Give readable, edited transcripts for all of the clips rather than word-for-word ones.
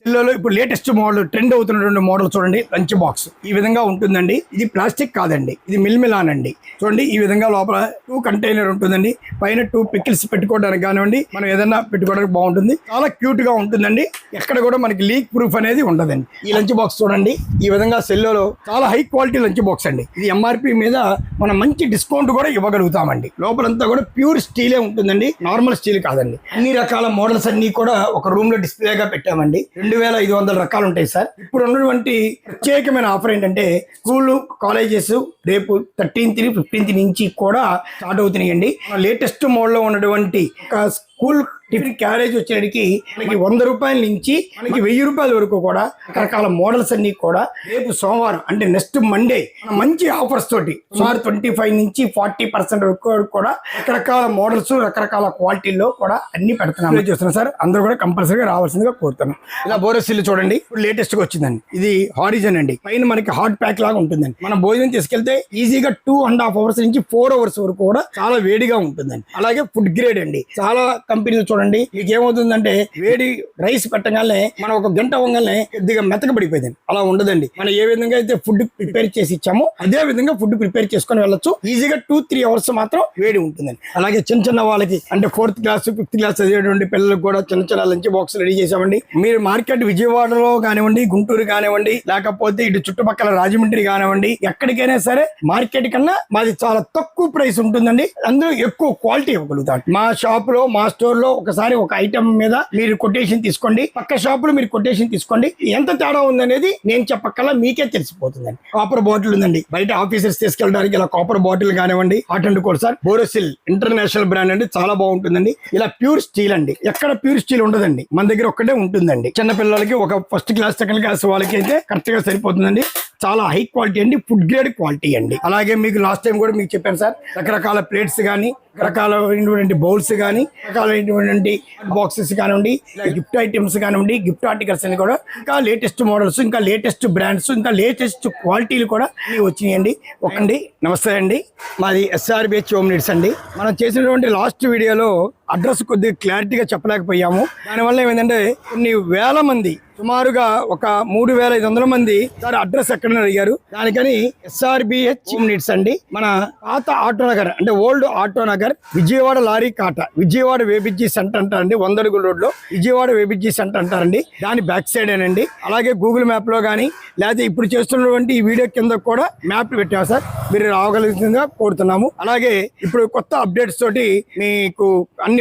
పిల్లలు ఇప్పుడు latest model trend అవుతున్నటువంటి మోడల్ చూడండి. లంచ్ బాక్స్ ఈ విధంగా ఉంటుందండి. ఇది ప్లాస్టిక్ కాదండి, ఇది మిల్మిలాన్ అండి. చూడండి ఈ విధంగా లోపల 2 కంటైనర్ ఉంటుందండి. పైన 2 పికిల్స్ పెట్టుకోవడానికి కానివ్వండి, మనం ఏదైనా పెట్టుకోవడానికి బాగుంటుంది. చాలా క్యూట్ గా ఉంటుందండి. ఎక్కడ కూడా మనకి లీక్ ప్రూఫ్ అనేది ఉండదండి. ఈ లంచ్ బాక్స్ చూడండి ఈ విధంగా సెల్లోలో చాలా హై క్వాలిటీ లంచ్ బాక్స్ అండి. ఇది ఎంఆర్పి మీద మనం మంచి డిస్కౌంట్ కూడా ఇవ్వగలుగుతామండి. లోపలంతా కూడా ప్యూర్ స్టీలే ఉంటుందండి, నార్మల్ స్టీల్ కాదండి. అన్ని రకాల మోడల్స్ అన్ని కూడా ఒక రూమ్ లో డిస్ప్లేగా పెట్టామండి. 2500 రకాలు ఉంటాయి సార్. ఇప్పుడు ఉన్నటువంటి ప్రత్యేకమైన ఆఫర్ ఏంటంటే స్కూల్ కాలేజెస్ రేపు 13th 15th నుంచి కూడా స్టార్ట్ అవుతున్నాయండి. లేటెస్ట్ మోడల్ లో ఉన్నటువంటి ఒక స్కూల్ టిఫిన్ క్యారేజ్ వచ్చేటికి మనకి 100 రూపాయల నుంచి మనకి 1000 రూపాయల వరకు కూడా రకరకాల మోడల్స్ అన్ని కూడా రేపు సోమవారం అంటే నెక్స్ట్ మండే మంచి ఆఫర్స్ తోటి సుమారు 25 నుంచి 40% వరకు కూడా రకరకాల మోడల్స్ రకరకాల క్వాలిటీలో కూడా అన్ని పెడుతున్నాం చూస్తున్నాం సార్. అందరూ కూడా కంపల్సరీగా రావాల్సిందిగా కోరుతున్నాం. ఇలా బోరోసిల్ చూడండి ఇప్పుడు లేటెస్ట్ గా వచ్చిందండి. ఇది హారిజన్ అండి. పైన మనకి హాట్ ప్యాక్ లాగా ఉంటుందండి. మనం భోజనం తీసుకెళ్తే ఈజీగా 2.5 అవర్స్ నుంచి 4 అవర్స్ వరకు కూడా చాలా వేడిగా ఉంటుందండి. అలాగే ఫుడ్ గ్రేడ్ అండి. చాలా కంపెనీలు చూడండి మీకు ఏమవుతుందంటే వేడి రైస్ పెట్టగానే మనం ఒక గంట అవ్వగానే కొద్దిగా మెతకబడిపోయింది. అలా ఉండదండి. మనం ఏ విధంగా అయితే ఫుడ్ ప్రిపేర్ చేసి ఇచ్చామో అదే విధంగా ఫుడ్ ప్రిపేర్ చేసుకుని వెళ్ళొచ్చు. ఈజీగా 2-3 అవర్స్ మాత్రం వేడి ఉంటుందండి. అలాగే చిన్న చిన్న వాళ్ళకి అంటే 4th క్లాస్ 5th క్లాస్ చదివేటువంటి పిల్లలకు కూడా చిన్న చిన్న లంచ్ బాక్స్ రెడీ చేసామండి. మీరు మార్కెట్ విజయవాడలో కానివ్వండి, గుంటూరు కానివ్వండి, లేకపోతే ఇటు చుట్టుపక్కల రాజమండ్రి కానివ్వండి, ఎక్కడికైనా సరే మార్కెట్ కన్నా మాది చాలా తక్కువ ప్రైస్ ఉంటుందండి. అందులో ఎక్కువ క్వాలిటీ ఇవ్వగలుగుతాం. మా షాప్ లో మా స్టోర్ లో ఒకసారి ఒక ఐటమ్ మీద మీరు కొటేషన్ తీసుకోండి, పక్క షాప్ లో మీరు కొటేషన్ తీసుకోండి. ఎంత తేడా ఉందనేది నేను చెప్పక్కల్లా మీకే తెలిసిపోతుందండి. కాపర్ బాటిల్ ఉందండి. బయట ఆఫీసర్స్ తీసుకెళ్ళడానికి ఇలా కాపర్ బాటిల్ కానివ్వండి, hot and cold sir. Borosil international brand అండి, చాలా బాగుంటుందండి. ఇలా ప్యూర్ స్టీల్ అండి. ఎక్కడ ప్యూర్ స్టీల్ ఉండదండి, మన దగ్గర ఒక్కటే ఉంటుందండి. చిన్న పిల్లలకి ఒక 1st క్లాస్ 2nd క్లాస్ వాళ్ళకి అయితే కరెక్ట్ గా సరిపోతుందండి. చాలా హై క్వాలిటీ అండి, ఫుడ్ గ్రేడ్ క్వాలిటీ అండి. అలాగే మీకు లాస్ట్ టైం కూడా మీకు చెప్పాను సార్, రకరకాల ప్లేట్స్ కానీ, రకరకాలైనటువంటి బౌల్స్ కానీ, రకాలైనటువంటి బాక్సెస్ కానివ్వండి, గిఫ్ట్ ఐటమ్స్ కానివ్వండి, గిఫ్ట్ ఆర్టికల్స్ అని కూడా ఇంకా లేటెస్ట్ మోడల్స్, ఇంకా లేటెస్ట్ బ్రాండ్స్, ఇంకా లేటెస్ట్ క్వాలిటీలు కూడా వచ్చినాయండి. ఒకండి నమస్తే అండి, మాది SRBH హోమ్ నీడ్స్ అండి. మనం చేసినటువంటి లాస్ట్ వీడియోలో అడ్రస్ కొద్దిగా క్లారిటీగా చెప్పలేకపోయాము. దానివల్ల ఏమైందంటే కొన్ని వేల మంది సుమారుగా ఒక 3500 మంది సార్ అడ్రస్ ఎక్కడ అడిగారు. దానికని SRBH హోమ్ నీడ్స్ అండి. మన పాత ఆటో నగర్ అంటే old auto Nagar, Vijayawada lorry కాట, విజయవాడ వేబిజీ సెంటర్ అంటారండి. 100 అడుగుల రోడ్ లో విజయవాడ వేబిజీ సెంటర్ అంటారండి. దాని బ్యాక్ సైడ్ ఏనండి. అలాగే గూగుల్ మ్యాప్ లో కానీ లేదా ఇప్పుడు చేస్తున్నటువంటి ఈ వీడియో కింద కూడా మ్యాప్ పెట్టాము సార్. మీరు రాగలుగుతుందిగా కోరుతున్నాము. అలాగే ఇప్పుడు కొత్త అప్డేట్స్ తోటి మీకు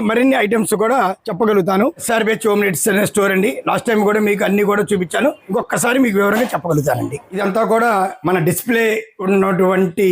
మరిన్ని ఐటమ్స్ కూడా చెప్పగలుగుతాను. SRBH హోమ్ నీడ్స్ అనే స్టోర్ అండి. లాస్ట్ టైం కూడా మీకు అన్ని కూడా చూపించాను. ఇంకొకసారి మీకు వివరంగా చెప్పగలుగుతానండి. ఇదంతా కూడా మన డిస్ప్లే ఉన్నటువంటి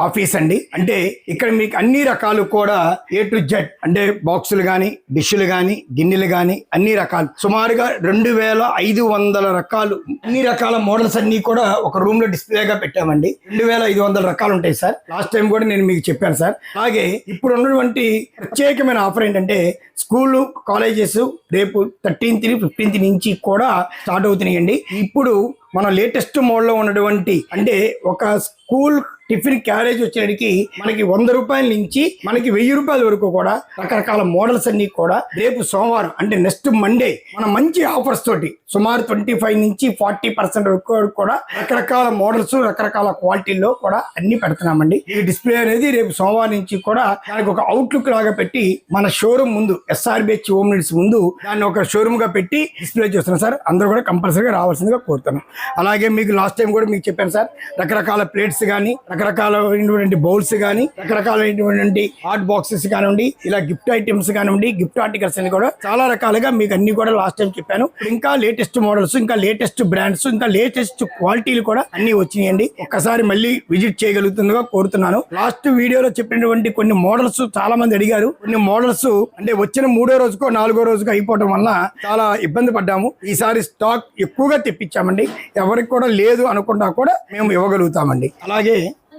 ఆఫీస్ అండి. అంటే ఇక్కడ మీకు అన్ని రకాలు కూడా A to Z అంటే బాక్సులు కానీ, డిష్లు కానీ, గిన్నెలు కానీ అన్ని రకాలు సుమారుగా 2500 రకాలు, అన్ని రకాల మోడల్స్ అన్ని కూడా ఒక రూమ్ లో డిస్ప్లేగా పెట్టామండి. 2500 రకాలు ఉంటాయి సార్. లాస్ట్ టైం కూడా నేను మీకు చెప్పాను సార్. అలాగే ఇప్పుడు ఉన్నటువంటి ప్రత్యేకమైన ఆఫర్ ఏంటంటే స్కూల్ కాలేజెస్ రేపు 13th 15th నుంచి కూడా స్టార్ట్ అవుతున్నాయండి. ఇప్పుడు మన లేటెస్ట్ మోడల్ లో ఉన్నటువంటి అంటే ఒక స్కూల్ టిఫిన్ క్యారేజ్ వచ్చేటికి మనకి 100 రూపాయల నుంచి మనకి 1000 రూపాయల వరకు కూడా రకరకాల మోడల్స్ అన్ని కూడా రేపు సోమవారం అంటే నెక్స్ట్ మండే మనం మంచి ఆఫర్స్ తోటి సుమారు 25 నుంచి 40% వరకు కూడా రకరకాల మోడల్స్ రకరకాల క్వాలిటీల్లో కూడా అన్ని పెడుతున్నామండి. ఈ డిస్ప్లే అనేది రేపు సోమవారం నుంచి కూడా దానికి ఒక అవుట్లుక్ లాగా పెట్టి మన షోరూమ్ ముందు SRBH హోమ్ నీడ్స్ ముందు దాన్ని ఒక షోరూమ్ గా పెట్టి డిస్ప్లే చేస్తున్నాం సార్. అందరూ కూడా కంపల్సరీగా రావాల్సిందిగా కోరుతున్నాం. అలాగే మీకు లాస్ట్ టైం కూడా మీకు చెప్పాను సార్, రకరకాల ప్లేట్స్ కానీ, రకరకాలైనటువంటి బౌల్స్ కానీ, రకరకాలైనటువంటి హాట్ బాక్సెస్ కానివ్వండి, ఇలా గిఫ్ట్ ఐటమ్స్ కానివ్వండి, గిఫ్ట్ ఆర్టికల్స్ అని కూడా చాలా రకాలుగా మీకు అన్ని కూడా లాస్ట్ టైం చెప్పాను. ఇంకా లేటెస్ట్ మోడల్స్, ఇంకా లేటెస్ట్ బ్రాండ్స్, ఇంకా లేటెస్ట్ క్వాలిటీలు కూడా అన్ని వచ్చినాయండి. ఒక్కసారి మళ్ళీ విజిట్ చేయగలుగుతుందిగా కోరుతున్నాను. లాస్ట్ వీడియోలో చెప్పినటువంటి కొన్ని మోడల్స్ చాలా మంది అడిగారు. కొన్ని మోడల్స్ అంటే వచ్చిన 3వ రోజుకో 4వ రోజుకో అయిపోవడం వల్ల చాలా ఇబ్బంది పడ్డాము. ఈసారి స్టాక్ ఎక్కువగా తెప్పించామండి. ఎవరికి కూడా లేదు అనుకున్నా కూడా మేము ఇవ్వగలుగుతామండి. అలాగే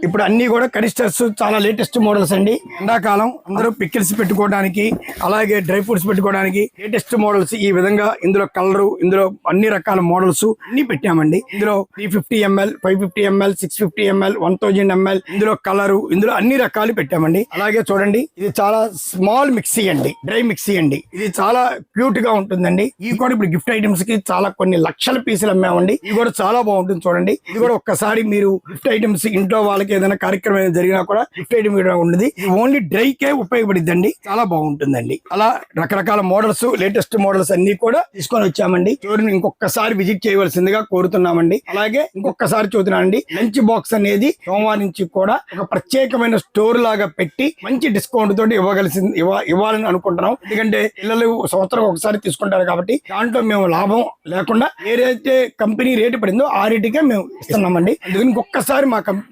ఇప్పుడు అన్ని కూడా కనిస్టర్స్ చాలా లేటెస్ట్ మోడల్స్ అండి. ఎండాకాలం అందరూ పికిల్స్ పెట్టుకోవడానికి, అలాగే డ్రై ఫ్రూట్స్ పెట్టుకోవడానికి లేటెస్ట్ మోడల్స్. ఈ విధంగా ఇందులో కలరు, ఇందులో అన్ని రకాల మోడల్స్ అన్ని పెట్టామండి. ఇందులో 350 ml, 550 ml, 650 ml, 1000 ml, ఇందులో కలరు, ఇందులో అన్ని రకాలు పెట్టామండి. అలాగే చూడండి, ఇది చాలా స్మాల్ మిక్సీ అండి, డ్రై మిక్సీ అండి. ఇది చాలా క్యూట్ గా ఉంటుందండి. ఇవి కూడా ఇప్పుడు గిఫ్ట్ ఐటమ్స్ కి చాలా కొన్ని లక్షల పీసులు అమ్మామండి. ఇది కూడా చాలా బాగుంటుంది చూడండి. ఇది కూడా ఒక్కసారి మీరు గిఫ్ట్ ఐటమ్స్ ఇంట్లో వాళ్ళకి ఏదైనా కార్యక్రమం జరిగినా కూడా గిఫ్ట్ ఐటమ్ ఉండదు. ఇది ఓన్లీ డ్రై కే ఉపయోగపడిద్దండి. చాలా బాగుంటుందండి. అలా రకరకాల మోడల్స్, లేటెస్ట్ మోడల్స్ అన్ని కూడా తీసుకొని వచ్చామండి. చూడండి, ఇంకొకసారి విజిట్ చేయవలసిందిగా కోరుతున్నామండి. అలాగే ఇంకొకసారి చూస్తున్నానండి, లంచ్ బాక్స్ అనేది సోమవారం నుంచి కూడా ఒక ప్రత్యేకమైన స్టోర్ లాగా పెట్టి మంచి డిస్కౌంట్ తోటి ఇవ్వాలని అనుకుంటున్నాం. ఎందుకంటే పిల్లలు సంవత్సరం ఒకసారి తీసుకుంటారు కాబట్టి దాంట్లో మేము లాభం లేకుండా ఏదైతే కంపెనీ రేటు పడిందో ఆ రేటుకే మేము ఇస్తున్నామండి. అందుకని ఇంకొకసారి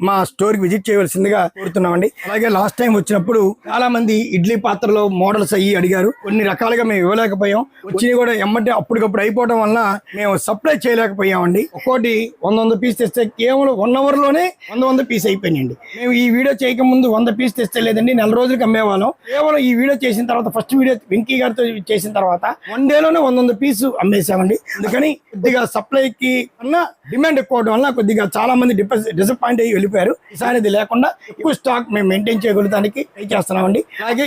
మా స్టోర్ కి విజిట్ చేయవలసిందిగా కోరుతున్నామండి. అలాగే లాస్ట్ టైం వచ్చినప్పుడు చాలా మంది ఇడ్లీ పాత్రలో మోడల్స్ అయ్యి అడిగారు. కొన్ని రకాలుగా మేము ఇవ్వలేకపోయాం. వచ్చినవి కూడా ఎమ్మటే అప్పటికప్పుడు అయిపోవడం వల్ల మేము సప్లై చేయలేకపోయామండి. ఒక్కోటి 100 పీస్ తెస్తే కేవలం 1 అవర్ లోనే 100 పీస్ అయిపోయినాయండి. మేము ఈ వీడియో చేయక ముందు 100 పీస్ తెస్తే లేదండి, 4 రోజులకి అమ్మేవాళ్ళం. కేవలం ఈ వీడియో చేసిన తర్వాత, ఫస్ట్ వీడియో వెంకీ గారితో చేసిన తర్వాత 1 డేలోనే 100 పీసు అమ్మేసామండి. అందుకని కొద్దిగా సప్లైకి అన్న డిమాండ్ ఎక్కువ అవడం వల్ల కొద్దిగా చాలా మంది డిసప్పాయింట్ అయ్యి వెళ్ళిపోయారు. ఈసారి ఇది లేకుండా ఎక్కువ స్టాక్ మేము మెయింటైన్ చేయగలుగుతానికి ట్రై చేస్తున్నామండి. అలాగే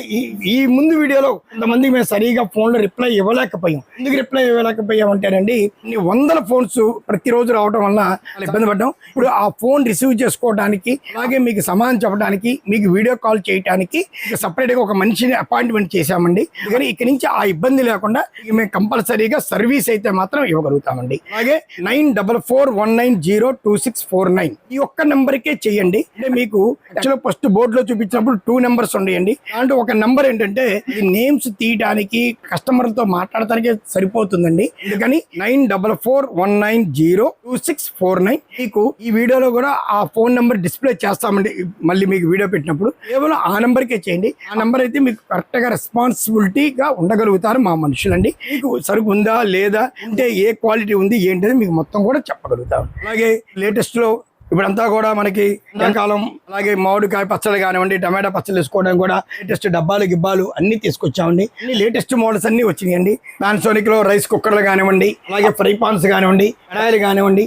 ఈ ముందు వీడియోలో కొంతమందికి మేము సరిగా ఫోన్ లో రిప్లై ఇవ్వలేకపోయాం. ఎందుకు రిప్లై ఇవ్వలేకపోయాం అంటేనండి, ఇన్ని 100 ఫోన్స్ ప్రతిరోజు రావడం వల్ల ఇబ్బంది పడ్డాం. ఇప్పుడు ఆ ఫోన్ రిసీవ్ చేసుకోవడానికి, అలాగే మీకు సమాధానం చెప్పడానికి, మీకు వీడియో కాల్ చేయడానికి సపరేట్ గా ఒక మనిషిని అపాయింట్మెంట్ చేశామండి. కానీ ఇక్కడి నుంచి ఆ ఇబ్బంది లేకుండా మేము కంపల్సరీగా సర్వీస్ అయితే మాత్రం ఇవ్వగలుగుతామండి. అలాగే 9441902649 ఈ ఒక్క నెంబర్ కే చెయ్యండి. అంటే మీకు యాక్చువల్ ఫస్ట్ బోర్డు లో చూపించినప్పుడు 2 నెంబర్స్ ఉన్నాయండి. అంటే ఒక నెంబర్ ఏంటంటే ఇది నేమ్స్ తీయడానికి, కస్టమర్ తో మాట్లాడటానికి సరిపోతుందండి. అందుకని 9441902649 మీకు ఈ వీడియోలో కూడా ఆ ఫోన్ నెంబర్ డిస్ప్లే చేస్తామండి. మళ్ళీ మీకు వీడియో పెట్టినప్పుడు కేవలం ఆ నెంబర్ కే చేయండి. ఆ నెంబర్ అయితే మీకు కరెక్ట్ గా రెస్పాన్సిబిలిటీగా ఉండగలుగుతారు మా మనుషులండి. మీకు సరుకు ఉందా లేదా, అంటే ఏ క్వాలిటీ ఉంది ఏంటది మీకు మొత్తం కూడా చెప్పగలుగుతాం. అలాగే లేటెస్ట్ లో ఇప్పుడంతా కూడా మనకి ఎండాకాలం, అలాగే మామిడికాయ పచ్చళ్ళు కానివ్వండి, టమాటా పచ్చళ్ళు వేసుకోవడానికి కూడా లేటెస్ట్ డబ్బాలు గిబ్బాలు అన్ని తీసుకొచ్చామండి. అన్ని లేటెస్ట్ మోడల్స్ అన్ని వచ్చినాయండి. పానాసోనిక్ లో రైస్ కుక్కర్లు కానివ్వండి, అలాగే ఫ్రై పాన్స్ కానివ్వండి, కడాయిలు కానివ్వండి,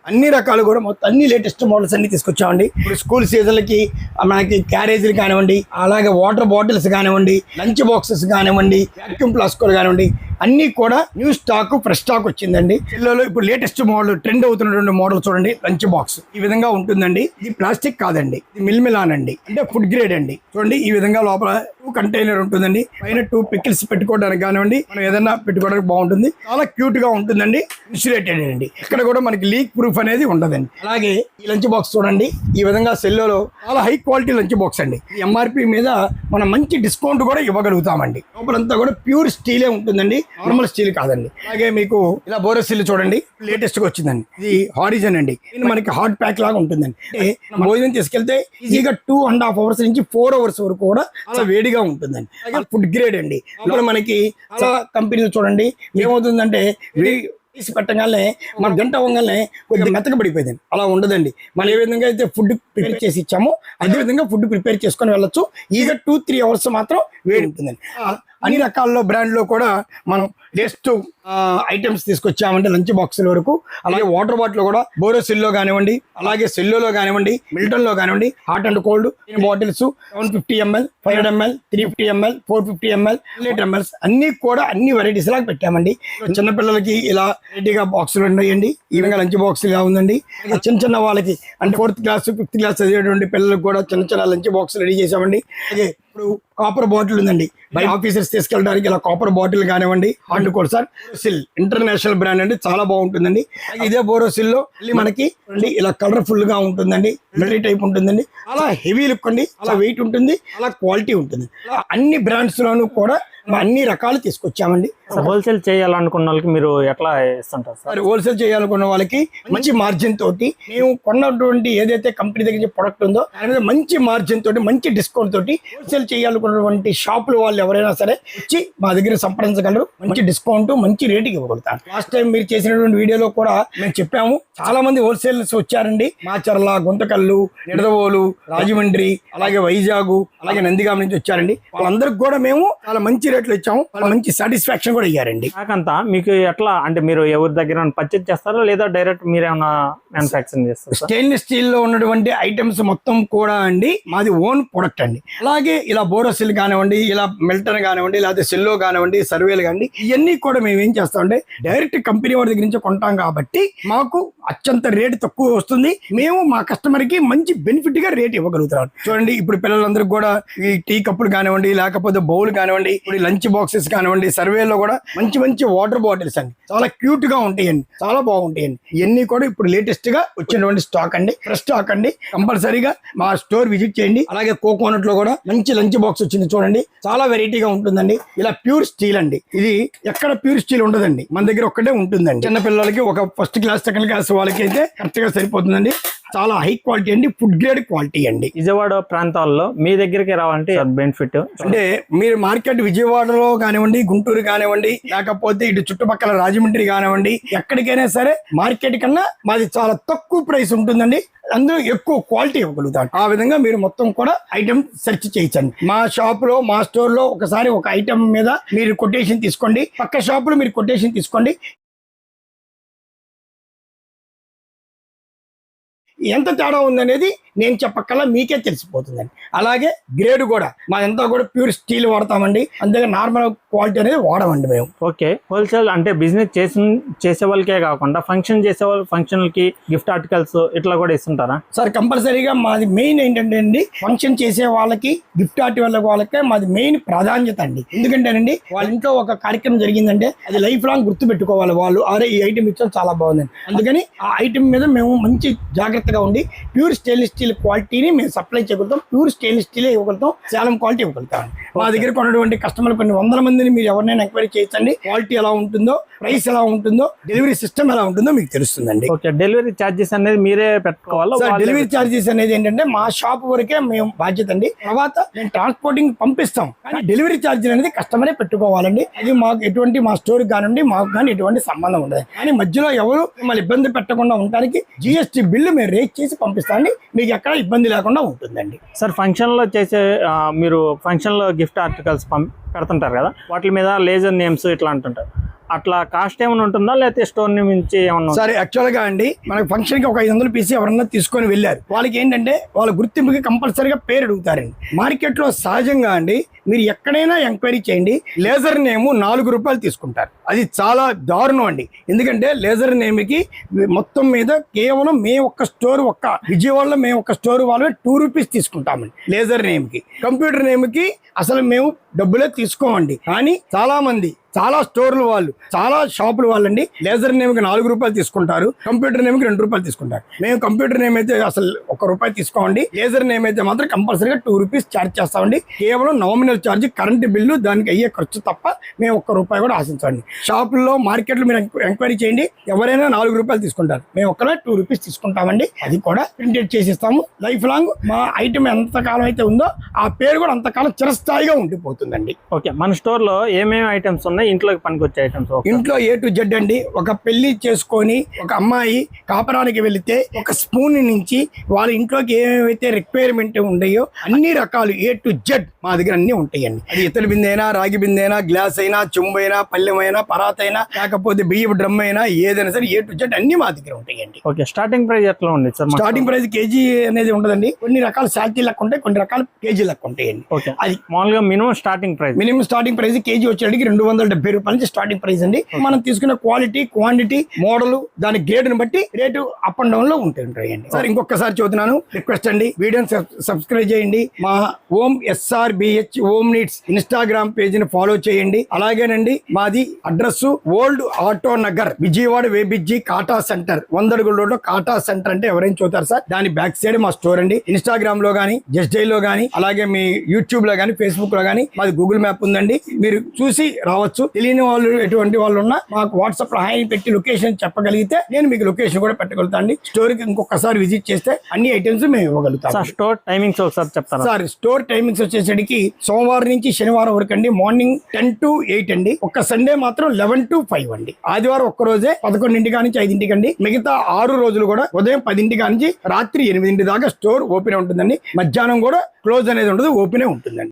అన్ని రకాలు కూడా మొత్తం అన్ని లేటెస్ట్ మోడల్స్ అన్ని తీసుకొచ్చామండి. ఇప్పుడు స్కూల్ సీజన్లకి మనకి క్యారేజీలు కానివ్వండి, అలాగే వాటర్ బాటిల్స్ కానివ్వండి, లంచ్ బాక్సెస్ కానివ్వండి, వాక్యూమ్ ఫ్లాస్కులు కానివ్వండి, అన్ని కూడా న్యూ స్టాక్, ఫ్రెష్ స్టాక్ వచ్చిందండి. పిల్లలు ఇప్పుడు లేటెస్ట్ మోడల్, ట్రెండ్ అవుతున్నటువంటి మోడల్ చూడండి, లంచ్ బాక్స్ ఈ విధంగా ఉంటుందండి. ఇది ప్లాస్టిక్ కాదండి, ఇది మిల్మిలాన్ అండి, అంటే ఫుడ్ గ్రేడ్ అండి. చూడండి, ఈ విధంగా లోపల 2 కంటైనర్ ఉంటుందండి. పైన 2 పికిల్స్ పెట్టుకోవడానికి కానివ్వండి, మనం ఏదైనా పెట్టుకోవడానికి బాగుంటుంది. చాలా క్యూట్ గా ఉంటుందండి. ఇన్సులేటెడ్ అండి, ఇక్కడ కూడా మనకి లీక్ ప్రూఫ్ అనేది ఉండదండి. అలాగే ఈ లంచ్ బాక్స్ చూడండి, ఈ విధంగా సెల్లోలో చాలా హై క్వాలిటీ లంచ్ బాక్స్ అండి. ఈ ఎంఆర్పి మీద మనం మంచి డిస్కౌంట్ కూడా ఇవ్వగలుగుతామండి. లోపలంతా కూడా ప్యూర్ స్టీలే ఉంటుందండి, నార్మల్ స్టీల్ కాదండి. అలాగే మీకు ఇలా బోరోసిల్ చూడండి, లేటెస్ట్ గా వచ్చిందండి. ఇది హారిజన్ అండి, ఇది మనకి హాట్ ప్యాక్ లాగా ఉంటుందండి. అంటే భోజనం తీసుకెళ్తే ఈజీగా 2.5 అవర్స్ నుంచి 4 అవర్స్ వరకు కూడా చాలా వేడిగా ఉంటుందండి. అలాగే ఫుడ్ గ్రేడ్ అండి. ఇప్పుడు మనకి చాలా కంపెనీలు చూడండి ఏమవుతుందంటే తీసి పెట్టగానే మన గంట అవ్వగానే కొద్దిగా మెత్తగా పడిపోయిందండి. అలా ఉండదండి. మనం ఏ విధంగా అయితే ఫుడ్ ప్రిపేర్ చేసి ఇచ్చామో అదే విధంగా ఫుడ్ ప్రిపేర్ చేసుకొని వెళ్ళొచ్చు. ఈజీగా 2-3 అవర్స్ మాత్రం వేడి ఉంటుందండి. అన్ని రకాల్లో బ్రాండ్ లో కూడా మనం లేటెస్ట్ ఐటమ్స్ తీసుకొచ్చామంటే లంచ్ బాక్సుల వరకు. అలాగే వాటర్ బాటిల్ కూడా బోరోసిల్లో కానివ్వండి, అలాగే సెల్లోలో కానివ్వండి, మిల్టన్ లో కానివ్వండి, hot and cold bottles 750 ml, 500 ml, 350 ml, 450 ml, 800 ml అన్ని కూడా అన్ని వెరైటీస్ లాగా పెట్టామండి. చిన్నపిల్లలకి ఇలా రెడీగా బాక్సులు ఉన్నాయండి. ఈ విధంగా లంచ్ బాక్స్ ఇలా ఉందండి. చిన్న వాళ్ళకి అంటే 4th క్లాస్ 5th క్లాస్ చదివేటువంటి పిల్లలకు కూడా చిన్న లంచ్ బాక్స్ రెడీ చేసామండి. అలాగే ఇప్పుడు కాపర్ బాటిల్ ఉందండి, బై ఆఫీసర్స్ తీసుకెళ్ళడానికి ఇలా కాపర్ బాటిల్ కానివ్వండి. హాట్ కోల్డ్ సార్ సిల్ ఇంటర్నేషనల్ బ్రాండ్ అండి, చాలా బాగుంటుందండి. ఇదే బోరోసిల్ లో మనకి ఇలా కలర్ఫుల్ గా ఉంటుందండి, మిలిటరీ టైప్ ఉంటుందండి. అలా హెవీ లుక్ అండి, అలా వెయిట్ ఉంటుంది, అలా క్వాలిటీ ఉంటుంది. అన్ని బ్రాండ్స్ లోనూ కూడా అన్ని రకాలు తీసుకొచ్చామండి. హోల్సేల్ చేయాలనుకున్న వాళ్ళకి మీరు ఎట్లా ఇస్తుంటారు సార్? హోల్సేల్ చేయాలనుకున్న వాళ్ళకి మంచి మార్జిన్ తోటి మేము కొన్నటువంటి ఏదైతే కంపెనీ దగ్గర ప్రొడక్ట్ ఉందో దాని మీద మంచి మార్జిన్ తోటి, మంచి డిస్కౌంట్ తోటి హోల్సేల్ చేయాలనుకున్నటువంటి షాపుల వాళ్ళు ఎవరైనా సరే వచ్చి మా దగ్గర సంప్రదించగలరు. మంచి డిస్కౌంట్ మంచి రేటుకి ఇవ్వగలుగుతాను. లాస్ట్ టైం మీరు చేసినటువంటి వీడియోలో కూడా మేము చెప్పాము, చాలా మంది హోల్సేలర్స్ వచ్చారండి. మాచర్ల, గుంతకల్లు, నిడదవోలు, రాజమండ్రి, అలాగే వైజాగ్, అలాగే నందిగామ నుంచి వచ్చారండి. వాళ్ళందరికి కూడా మేము చాలా మంచి రేట్లు ఇచ్చాము. వాళ్ళ మంచి సాటిస్ఫాక్షన్ కూడా అయ్యారండి. నాకంతా మీకు ఎట్లా అంటే మీరు ఎవరి దగ్గర పర్చేజ్ చేస్తారా లేదా డైరెక్ట్ మీరేమన్నా మ్యానుఫ్యాక్చరింగ్ చేస్తారా? స్టెయిన్లెస్ స్టీల్ లో ఉన్నటువంటి ఐటమ్స్ మొత్తం కూడా అండి మాది ఓన్ ప్రొడక్ట్ అండి. అలాగే ఇలా బోరోసిల్ కానివ్వండి, ఇలా మిల్టన్ కానివ్వండి, లేకపోతే సెల్లో కానివ్వండి, సర్వేలు కానివ్వండి, ఇవన్నీ కూడా మేము ఏం చేస్తామంటే డైరెక్ట్ కంపెనీ వారి దగ్గర నుంచి కొంటాం కాబట్టి మాకు అత్యంత రేటు తక్కువ వస్తుంది. మేము మా కస్టమర్ కి మంచి బెనిఫిట్ గా రేట్ ఇవ్వగలుగుతాం. చూడండి, ఇప్పుడు పిల్లలందరికీ కూడా ఈ టీ కప్పులు కానివ్వండి, లేకపోతే బౌల్ కానివ్వండి, ఇప్పుడు లంచ్ బాక్సెస్ కానివ్వండి, సర్వేలో కూడా మంచి మంచి వాటర్ బాటిల్స్ అండి, చాలా క్యూట్ గా ఉంటాయండి, చాలా బాగుంటాయండి. ఇవన్నీ కూడా ఇప్పుడు లేటెస్ట్ గా వచ్చినటువంటి స్టాక్ అండి, ఫ్రెష్ స్టాక్ అండి. కంపల్సరీగా మా స్టోర్ విజిట్ చేయండి. అలాగే కోకోనట్ లో కూడా మంచి లంచ్ బాక్స్ వచ్చింది చూడండి, చాలా వెరైటీగా ఉంటుందండి. ఇలా ప్యూర్ స్టీల్ అండి, ఇది ఎక్కడ ప్యూర్ స్టీల్ ఉండదండి, మన దగ్గర ఒక్కటే ఉంటుందండి. చిన్న పిల్లలకి ఒక ఫస్ట్ క్లాస్, సెకండ్ క్లాస్ వాళ్ళకి అయితే కరెక్ట్ గా సరిపోతుందండి. చాలా హై క్వాలిటీ అండి, ఫుడ్ గ్రేడ్ క్వాలిటీ అండి. విజయవాడ ప్రాంతాల్లో మీ దగ్గరికి రావాలంటే బెనిఫిట్ అంటే మీరు మార్కెట్ విజయవాడలో కానివ్వండి, గుంటూరు కానివ్వండి, లేకపోతే ఇటు చుట్టుపక్కల రాజమండ్రి కానివ్వండి, ఎక్కడికైనా సరే మార్కెట్ కన్నా మాది చాలా తక్కువ ప్రైస్ ఉంటుందండి. అందులో ఎక్కువ క్వాలిటీ ఇవ్వగలుగుతాం. ఆ విధంగా మీరు మొత్తం కూడా ఐటమ్ సెర్చ్ చేయించండి. మా షాప్ లో, మా స్టోర్ లో ఒకసారి ఒక ఐటమ్ మీద మీరు కొటేషన్ తీసుకోండి, పక్క షాప్ లో మీరు కొటేషన్ తీసుకోండి. ఎంత తేడా ఉందనేది నేను చెప్పక్కల్లా మీకే తెలిసిపోతుందండి. అలాగే గ్రేడ్ కూడా మాదంతా కూడా ప్యూర్ స్టీల్ వాడతామండి, అంతే నార్మల్ క్వాలిటీ అనేది వాడమండి మేము. ఓకే, హోల్సేల్ అంటే బిజినెస్ చేసే వాళ్ళకే కాకుండా ఫంక్షన్ చేసే వాళ్ళు ఫంక్షన్లకి గిఫ్ట్ ఆర్టికల్స్ ఇట్లా కూడా ఇస్తుంటారా సార్? కంపల్సరీగా మాది మెయిన్ ఏంటంటే అండి, ఫంక్షన్ చేసే వాళ్ళకి, గిఫ్ట్ ఆర్టికల్ వాళ్ళకే మాది మెయిన్ ప్రాధాన్యత అండి. ఎందుకంటేనండి వాళ్ళ ఇంట్లో ఒక కార్యక్రమం జరిగిందంటే అది లైఫ్ లాంగ్ గుర్తు పెట్టుకోవాలి వాళ్ళు. అరే ఈ ఐటమ్ ఇచ్చాం చాలా బాగుందండి, అందుకని ఆ ఐటమ్ మీద మేము మంచి జాగ్రత్తగా ఉండి ప్యూర్ స్టెయిన్లెస్ స్టీల్ క్వాలిటీని మేము సప్లై చేయగలుగుతాం. ప్యూర్ స్టెయిన్లెస్ స్టీల్ ఇవ్వగలుగుతాం, సేలం క్వాలిటీ ఇవ్వగలుగుతాం. మా దగ్గర కొన్నటువంటి కస్టమర్లు కొన్ని వందల మందిని మీరు ఎవరినైనా ఎంక్వైరీ చేయొచ్చండి. క్వాలిటీ ఎలా ఉంటుందో, ప్రైస్ ఎలా ఉంటుందో, డెలివరీ సిస్టమ్ ఎలా ఉంటుందో మీకు తెలుస్తుందండి. ఓకే, డెలివరీ ఛార్జెస్ అనేది మీరే పెట్టుకోవాలి సార్? డెలివరీ ఛార్జెస్ అనేది ఏంటంటే మా షాప్ వరకే మేము బాధ్యత అండి. తర్వాత మేము ట్రాన్స్పోర్టింగ్ పంపిస్తాం, కానీ డెలివరీ ఛార్జ్ అనేది కస్టమరే పెట్టుకోవాలండి. అది మాకు ఎటువంటి, మా స్టోర్ కానివ్వండి, మాకు కానీ ఎటువంటి సంబంధం ఉండదు. కానీ మధ్యలో ఎవరు మిమ్మల్ని ఇబ్బంది పెట్టకుండా ఉండడానికి GST బిల్లు మేము రేట్ చేసి పంపిస్తామండి. మీకు ఎక్కడ ఇబ్బంది లేకుండా ఉంటుందండి. సార్, ఫంక్షన్ లో చేసే మీరు ఫంక్షన్ లో గిఫ్ట్ ఆర్టికల్స్ పెడుతుంటారు కదా, వాటి మీద లేజర్ నేమ్స్ ఇట్లా అంటుంటారు, అట్లా కాస్ట్ ఏమైనా ఉంటుందా లేకపోతే స్టోర్ నుంచి ఏమన్నా? సరే, యాక్చువల్ గా అండి మనకి ఫంక్షన్ కి ఒక 500 పీస్ ఎవరన్నా తీసుకొని వెళ్ళారు, వాళ్ళకి ఏంటంటే వాళ్ళ గుర్తింపుకి కంపల్సరీగా పేరు అడుగుతారండి. మార్కెట్ లో సహజంగా అండి మీరు ఎక్కడైనా ఎంక్వైరీ చేయండి, లేజర్ నేమ్ 4 రూపాయలు తీసుకుంటారు. అది చాలా దారుణం అండి. ఎందుకంటే లేజర్ నేమ్ కి మొత్తం మీద కేవలం మేము ఒక్క స్టోర్, ఒక్క విజయవాడలో మేము ఒక్క స్టోర్ వాళ్ళు 2 రూపీస్ తీసుకుంటామండి లేజర్ నేమ్ కి. కంప్యూటర్ నేమ్ కి అసలు మేము డబ్బులే తీసుకోమండి. కానీ చాలా మంది, చాలా స్టోర్లు వాళ్ళు, చాలా షాపులు వాళ్ళండి లేజర్ నేమ్ కి 4 రూపాయలు తీసుకుంటారు, కంప్యూటర్ నేమ్ కి 2 రూపాయలు తీసుకుంటారు. మేము కంప్యూటర్ నేమ్ అయితే అసలు 1 రూపాయి తీసుకోండి, లేజర్ నేమ్ అయితే మాత్రం కంపల్సరీగా 2 రూపీస్ ఛార్జ్ చేస్తామండి. కేవలం నామినల్ ఛార్జ్, కరెంట్ బిల్లు, దానికి అయ్యే ఖర్చు తప్ప మేము 1 రూపాయి కూడా ఆశించండి. షాపుల్లో, మార్కెట్లో మీరు ఎంక్వైరీ చేయండి, ఎవరైనా 4 రూపాయలు తీసుకుంటారు, మేము ఒక్కనే 2 రూపీస్ తీసుకుంటామండి. అది కూడా ప్రింటెడ్ చేసిస్తాము. లైఫ్ లాంగ్ మా ఐటమ్ ఎంతకాలం అయితే ఉందో ఆ పేరు కూడా అంతకాలం చిరస్థాయిగా ఉండిపోతుందండి. ఓకే, మన స్టోర్ లో ఏమేమి ఐటమ్స్ ఉన్నాయి, ఇంట్లోకి పనికొచ్చే ఐటమ్స్? ఇంట్లో A to Z అండి. ఒక పెళ్లి చేసుకొని ఒక అమ్మాయి కాపరానికి వెళితే ఒక స్పూన్ నుంచి వాళ్ళ ఇంట్లోకి ఏమేమైతే రిక్వైర్మెంట్ ఉన్నాయో అన్ని రకాలు A to Z మా దగ్గర అన్ని ఉంటాయండి. అది ఇతర బిందె అయినా, రాగి బిందె అయినా, గ్లాస్ అయినా, చెంబు అయినా, పల్లెమైనా, పరాత అయినా, లేకపోతే బియ్యపు డ్రమ్ అయినా, ఏదైనా సరే A to Z అన్ని మా దగ్గర ఉంటాయండి. ఓకే, స్టార్టింగ్ ప్రైస్ ఎట్లా ఉంది సార్? స్టార్టింగ్ ప్రైస్ కేజీ అనేది ఉండదండి. కొన్ని రకాల శాఖీ లెక్క ఉంటాయి, కొన్ని రకాల కేజీ లెక్క ఉంటాయండి. ఓకే, అది మామూలుగా మినిమం స్టార్టింగ్ ప్రైస్ కేజీ వచ్చేటికి 270 రూపాయల నుంచి స్టార్టింగ్ ప్రైస్ అండి. మనం తీసుకున్న క్వాలిటీ, క్వాంటిటీ, మోడల్, దాని గ్రేడ్ని బట్టి రేటు అప్ అండ్ డౌన్ లో ఉంటాయండి. సార్ ఇంకొకసారి చూస్తున్నాను, రిక్వెస్ట్ అండి, వీడియోని సబ్స్క్రైబ్ చేయండి. మా Om SRBH Om needs Instagram పేజీని ఫాలో చేయండి. అలాగేనండి మాది address old auto Nagar, Vijayawada weighbridge కాటా సెంటర్, 100 అడుగుల రోడ్ లో కాటా సెంటర్ అంటే ఎవరైనా చూస్తారు సార్, దాని బ్యాక్ సైడ్ మా స్టోర్ అండి. ఇన్స్టాగ్రామ్ లో గానీ, జస్ట్ డైల్ లో గానీ, అలాగే మీ యూట్యూబ్ లో గానీ, ఫేస్బుక్ లో గానీ మాది గూగుల్ మ్యాప్ ఉందండి, మీరు చూసి రావచ్చు. తెలియని వాళ్ళు ఎటువంటి వాళ్ళు ఉన్నా మాకు వాట్సాప్ లో హాయ్ పెట్టి లొకేషన్ చెప్పగలిగితే నేను మీకు లొకేషన్ కూడా పెట్టగలుగుతాను అండి. స్టోర్ కి ఇంకొకసారి విజిట్ చేస్తే అన్ని ఐటమ్స్ మేము ఇవ్వగలుగుతాం. సార్ స్టోర్ టైమింగ్స్ ఒకసారి చెప్తారా? సార్ స్టోర్ టైమింగ్స్ వచ్చేసరికి సోమవారం నుంచి శనివారం వరకు అండి. మార్నింగ్ 10 to 8 అండి. ఒక్క సండే మాత్రం 11 to 5 అండి. ఆదివారం ఒక్క రోజే 11 నుంచి 5 అండి. మిగతా 6 రోజులు కూడా ఉదయం 10 నుంచి రాత్రి 8 దాకా స్టోర్ ఓపెన్ ఉంటుందండి. మధ్యాహ్నం కూడా క్లోజ్ అనేది ఉండదు, ఓపెనే ఉంటుందండి.